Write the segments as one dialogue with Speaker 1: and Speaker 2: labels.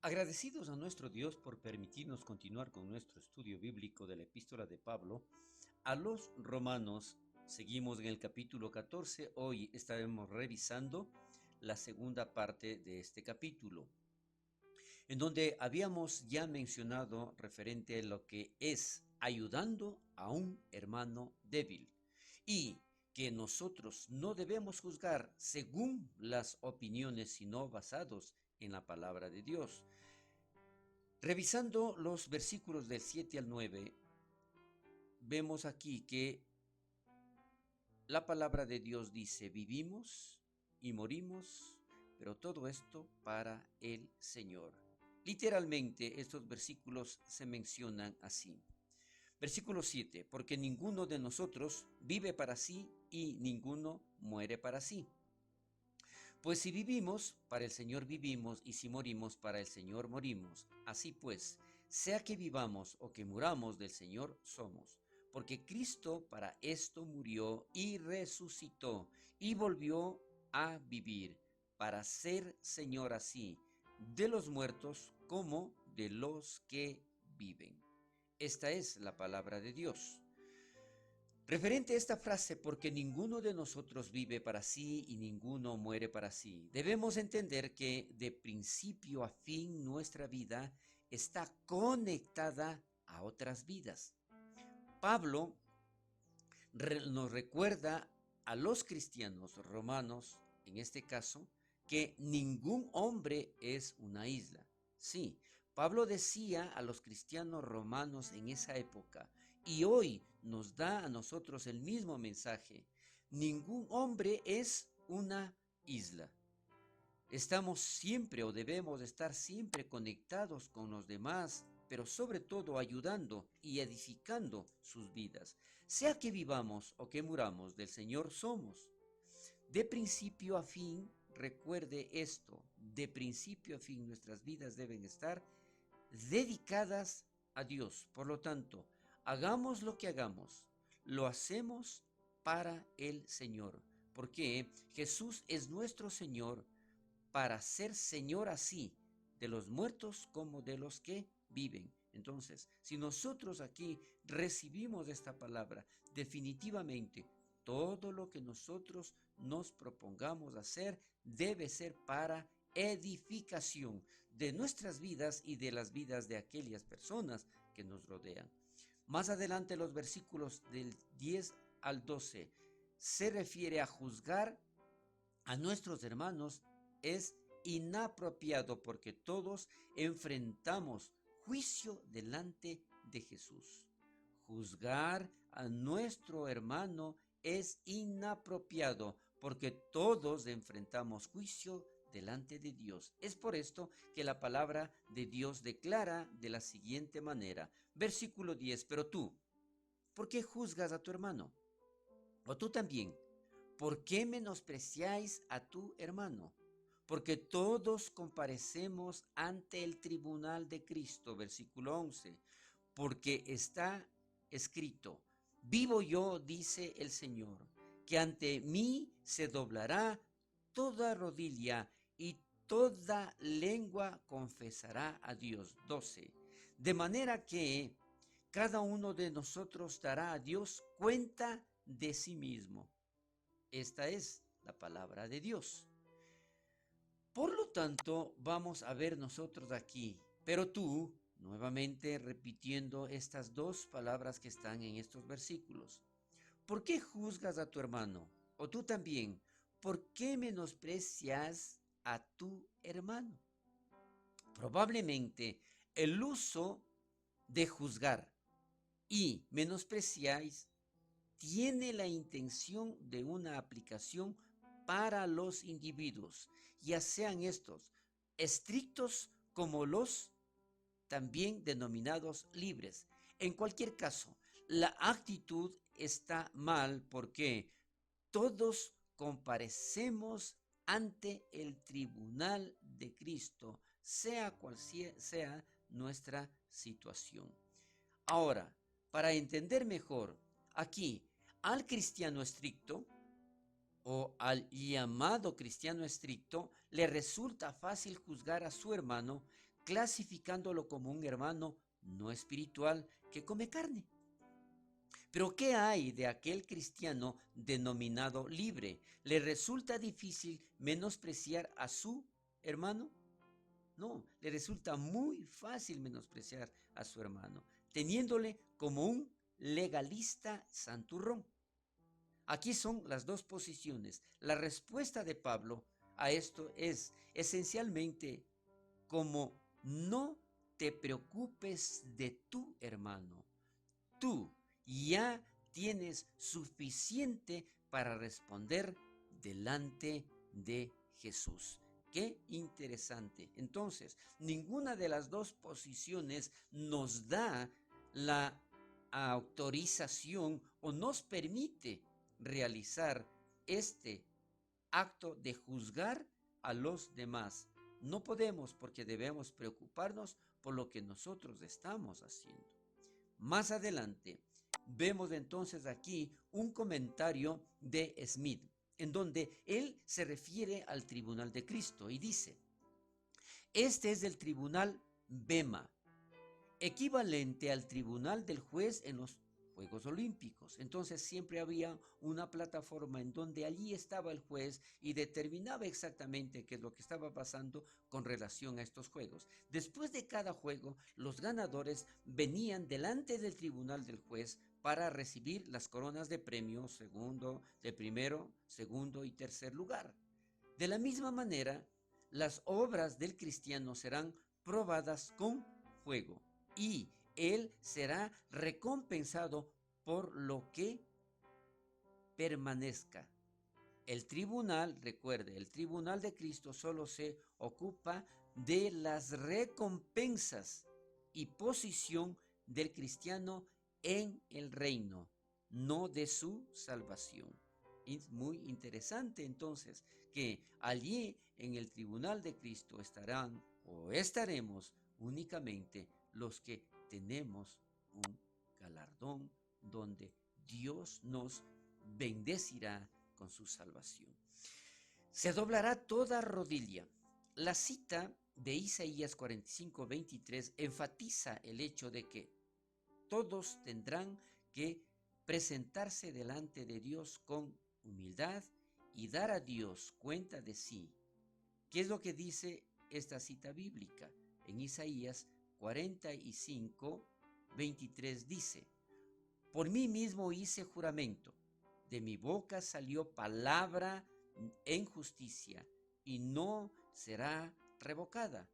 Speaker 1: Agradecidos a nuestro Dios por permitirnos continuar con nuestro estudio bíblico de la epístola de Pablo a los romanos, seguimos en el capítulo 14. Hoy estaremos revisando la segunda parte de este capítulo, en donde habíamos ya mencionado referente a lo que es ayudando a un hermano débil y que nosotros no debemos juzgar según las opiniones, sino basados en la palabra de Dios. Revisando los versículos del 7 al 9, vemos aquí que la palabra de Dios dice, vivimos y morimos, pero todo esto para el Señor. Literalmente estos versículos se mencionan así. Versículo 7, porque ninguno de nosotros vive para sí y ninguno muere para sí. Pues si vivimos, para el Señor vivimos, y si morimos, para el Señor morimos. Así pues, sea que vivamos o que muramos, del Señor somos. Porque Cristo para esto murió y resucitó y volvió a vivir, para ser Señor así, de los muertos como de los que viven. Esta es la palabra de Dios. Referente a esta frase, porque ninguno de nosotros vive para sí y ninguno muere para sí, debemos entender que de principio a fin nuestra vida está conectada a otras vidas. Pablo nos recuerda a los cristianos romanos, en este caso, que ningún hombre es una isla. Sí, Pablo decía a los cristianos romanos en esa época, y hoy nos da a nosotros el mismo mensaje: ningún hombre es una isla. Estamos siempre o debemos estar siempre conectados con los demás, pero sobre todo ayudando y edificando sus vidas. Sea que vivamos o que muramos, del Señor somos. De principio a fin, recuerde esto, de principio a fin nuestras vidas deben estar dedicadas a Dios. Por lo tanto, hagamos lo que hagamos, lo hacemos para el Señor, porque Jesús es nuestro Señor, para ser Señor así de los muertos como de los que viven. Entonces, si nosotros aquí recibimos esta palabra, definitivamente todo lo que nosotros nos propongamos hacer debe ser para edificación de nuestras vidas y de las vidas de aquellas personas que nos rodean. Más adelante, los versículos del 10 al 12 se refiere a juzgar a nuestros hermanos. Es inapropiado porque todos enfrentamos juicio delante de Jesús. Juzgar a nuestro hermano es inapropiado porque todos enfrentamos juicio delante de Dios. Es por esto que la palabra de Dios declara de la siguiente manera, versículo 10, pero tú, ¿por qué juzgas a tu hermano? O tú también, ¿por qué menospreciáis a tu hermano? Porque todos comparecemos ante el tribunal de Cristo, versículo 11, porque está escrito, vivo yo, dice el Señor, que ante mí se doblará toda rodilla y toda lengua confesará a Dios. 12. De manera que cada uno de nosotros dará a Dios cuenta de sí mismo. Esta es la palabra de Dios. Por lo tanto, vamos a ver nosotros aquí, pero tú, nuevamente repitiendo estas dos palabras que están en estos versículos. ¿Por qué juzgas a tu hermano? O tú también, ¿por qué menosprecias a tu hermano? Probablemente el uso de juzgar y menospreciáis tiene la intención de una aplicación para los individuos, ya sean estos estrictos como los también denominados libres. En cualquier caso, la actitud está mal porque todos comparecemos ante el tribunal de Cristo, sea cual sea nuestra situación. Ahora, para entender mejor, aquí al cristiano estricto o al llamado cristiano estricto le resulta fácil juzgar a su hermano clasificándolo como un hermano no espiritual que come carne. Pero ¿qué hay de aquel cristiano denominado libre? ¿Le resulta difícil menospreciar a su hermano? No, le resulta muy fácil menospreciar a su hermano, teniéndole como un legalista santurrón. Aquí son las dos posiciones. La respuesta de Pablo a esto es esencialmente como: no te preocupes de tu hermano. Tú ya tienes suficiente para responder delante de Jesús. Qué interesante. Entonces, ninguna de las dos posiciones nos da la autorización o nos permite realizar este acto de juzgar a los demás. No podemos, porque debemos preocuparnos por lo que nosotros estamos haciendo. Más adelante vemos entonces aquí un comentario de Smith, en donde él se refiere al tribunal de Cristo y dice: este es el tribunal Bema, equivalente al tribunal del juez en los Juegos Olímpicos. Entonces siempre había una plataforma en donde allí estaba el juez y determinaba exactamente qué es lo que estaba pasando con relación a estos juegos. Después de cada juego, los ganadores venían delante del tribunal del juez para recibir las coronas de premio de primero, segundo y tercer lugar. De la misma manera, las obras del cristiano serán probadas con fuego y él será recompensado por lo que permanezca. El tribunal, recuerde, el tribunal de Cristo solo se ocupa de las recompensas y posición del cristiano en el reino, no de su salvación. Es muy interesante entonces que allí en el tribunal de Cristo estarán o estaremos únicamente los que tenemos un galardón donde Dios nos bendecirá con su salvación. Se doblará toda rodilla. La cita de Isaías 45:23 enfatiza el hecho de que todos tendrán que presentarse delante de Dios con humildad y dar a Dios cuenta de sí. ¿Qué es lo que dice esta cita bíblica? En Isaías 45:23 dice: por mí mismo hice juramento, de mi boca salió palabra en justicia, y no será revocada,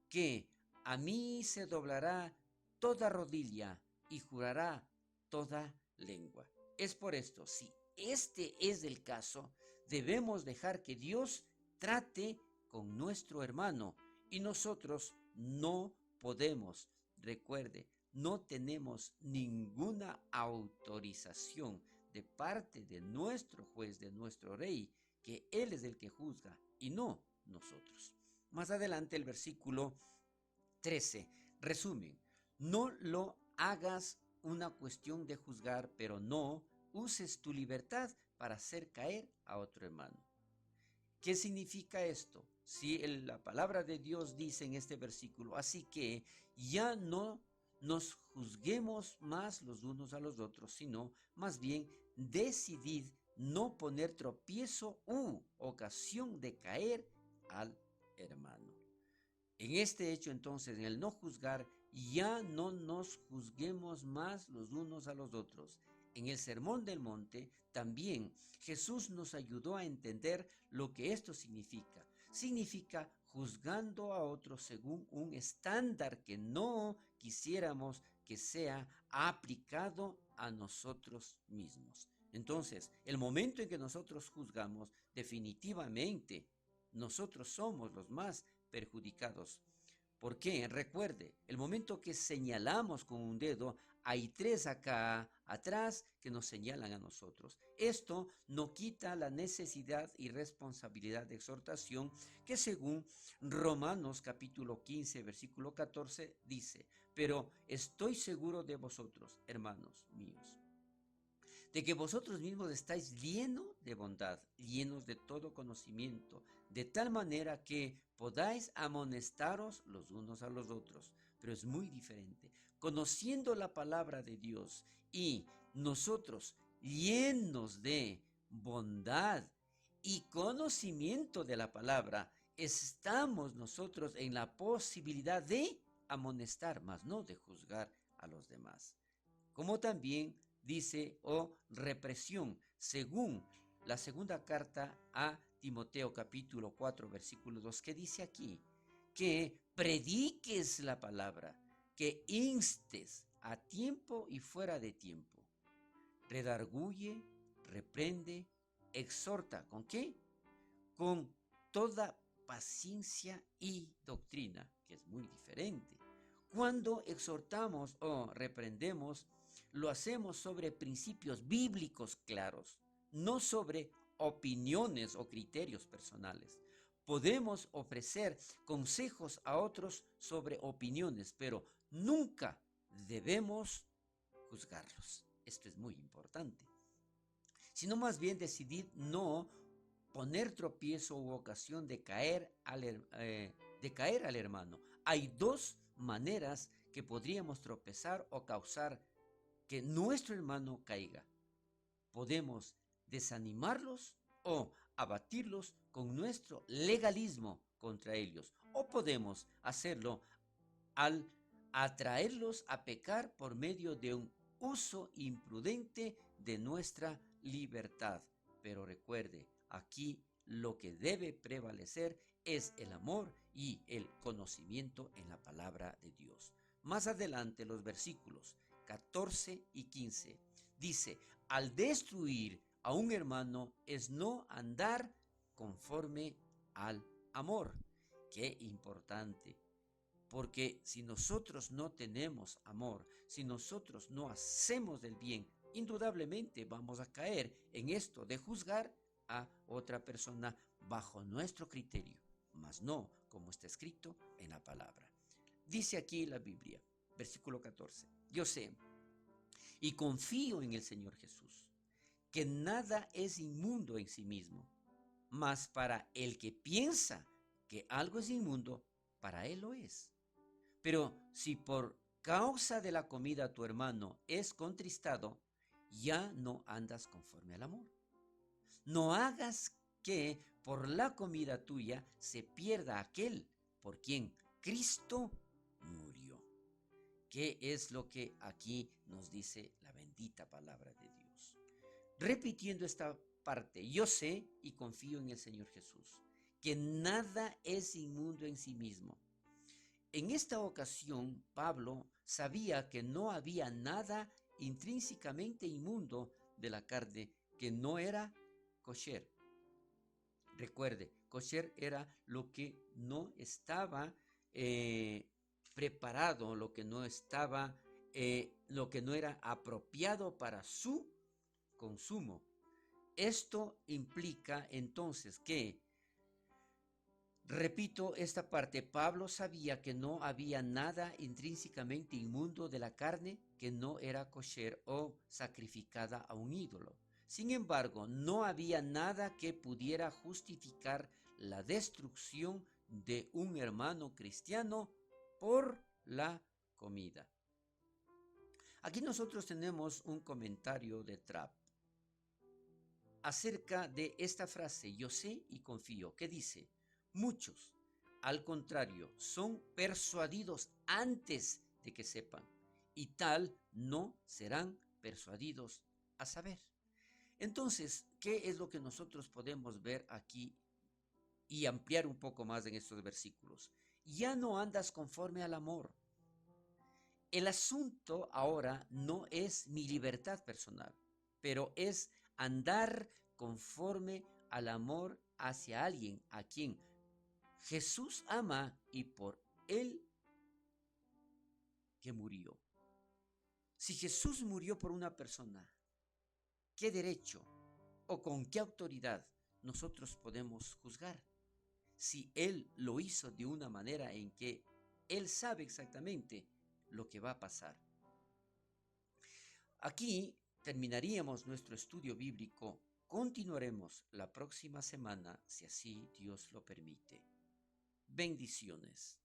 Speaker 1: que a mí se doblará toda rodilla y jurará toda lengua. Es por esto, si este es el caso, debemos dejar que Dios trate con nuestro hermano y nosotros no podemos. Recuerde, no tenemos ninguna autorización de parte de nuestro juez, de nuestro rey, que Él es el que juzga y no nosotros. Más adelante el versículo 13 resumen: no lo hagas una cuestión de juzgar, pero no uses tu libertad para hacer caer a otro hermano. ¿Qué significa esto? Si la palabra de Dios dice en este versículo: así que ya no nos juzguemos más los unos a los otros, sino más bien decidid no poner tropiezo u ocasión de caer al hermano. En este hecho, entonces, en el no juzgar, ya no nos juzguemos más los unos a los otros. En el Sermón del Monte también Jesús nos ayudó a entender lo que esto significa. Significa juzgando a otros según un estándar que no quisiéramos que sea aplicado a nosotros mismos. Entonces, el momento en que nosotros juzgamos, definitivamente nosotros somos los más perjudicados. ¿Por qué? Recuerde, el momento que señalamos con un dedo, hay tres acá atrás que nos señalan a nosotros. Esto no quita la necesidad y responsabilidad de exhortación que, según Romanos capítulo 15, versículo 14, dice: pero estoy seguro de vosotros, hermanos míos, de que vosotros mismos estáis llenos de bondad, llenos de todo conocimiento, de tal manera que podáis amonestaros los unos a los otros. Pero es muy diferente. Conociendo la palabra de Dios y nosotros llenos de bondad y conocimiento de la palabra, estamos nosotros en la posibilidad de amonestar, mas no de juzgar a los demás. Como también dice, represión, según la segunda carta a Timoteo capítulo 4 versículo 2, que dice aquí, que prediques la palabra, que instes a tiempo y fuera de tiempo, redarguye, reprende, exhorta, ¿con qué? Con toda paciencia y doctrina, que es muy diferente. Cuando exhortamos o reprendemos, lo hacemos sobre principios bíblicos claros, no sobre opiniones o criterios personales. Podemos ofrecer consejos a otros sobre opiniones, pero nunca debemos juzgarlos. Esto es muy importante. Sino más bien decidir no poner tropiezo u ocasión de caer al hermano. Hay dos maneras que podríamos tropezar o causar que nuestro hermano caiga. Podemos desanimarlos o abatirlos con nuestro legalismo contra ellos, o podemos hacerlo al atraerlos a pecar por medio de un uso imprudente de nuestra libertad. Pero recuerde, aquí lo que debe prevalecer es el amor y el conocimiento en la palabra de Dios. Más adelante, los versículos 14 y 15 dice, al destruir a un hermano es no andar conforme al amor. Qué importante. Porque si nosotros no tenemos amor, si nosotros no hacemos el bien, indudablemente vamos a caer en esto de juzgar a otra persona bajo nuestro criterio, mas no como está escrito en la palabra. Dice aquí la Biblia, versículo 14, yo sé y confío en el Señor Jesús, que nada es inmundo en sí mismo, mas para el que piensa que algo es inmundo, para él lo es. Pero si por causa de la comida tu hermano es contristado, ya no andas conforme al amor. No hagas que por la comida tuya se pierda aquel por quien Cristo murió. ¿Qué es lo que aquí nos dice la bendita palabra de Dios? Repitiendo esta parte, yo sé y confío en el Señor Jesús, que nada es inmundo en sí mismo. En esta ocasión, Pablo sabía que no había nada intrínsecamente inmundo de la carne que no era kosher. Recuerde, kosher era lo que no estaba preparado, lo que no era apropiado para su consumo. Esto implica entonces que, repito esta parte, Pablo sabía que no había nada intrínsecamente inmundo de la carne que no era kosher o sacrificada a un ídolo. Sin embargo, no había nada que pudiera justificar la destrucción de un hermano cristiano por la comida. Aquí nosotros tenemos un comentario de Trapp acerca de esta frase, yo sé y confío, que dice, muchos, al contrario, son persuadidos antes de que sepan, y tal no serán persuadidos a saber. Entonces, ¿qué es lo que nosotros podemos ver aquí y ampliar un poco más en estos versículos? Ya no andas conforme al amor. El asunto ahora no es mi libertad personal, pero es andar conforme al amor hacia alguien a quien Jesús ama y por él que murió. Si Jesús murió por una persona, ¿qué derecho o con qué autoridad nosotros podemos juzgar? Si él lo hizo de una manera en que él sabe exactamente lo que va a pasar. Aquí terminaríamos nuestro estudio bíblico. Continuaremos la próxima semana, si así Dios lo permite. Bendiciones.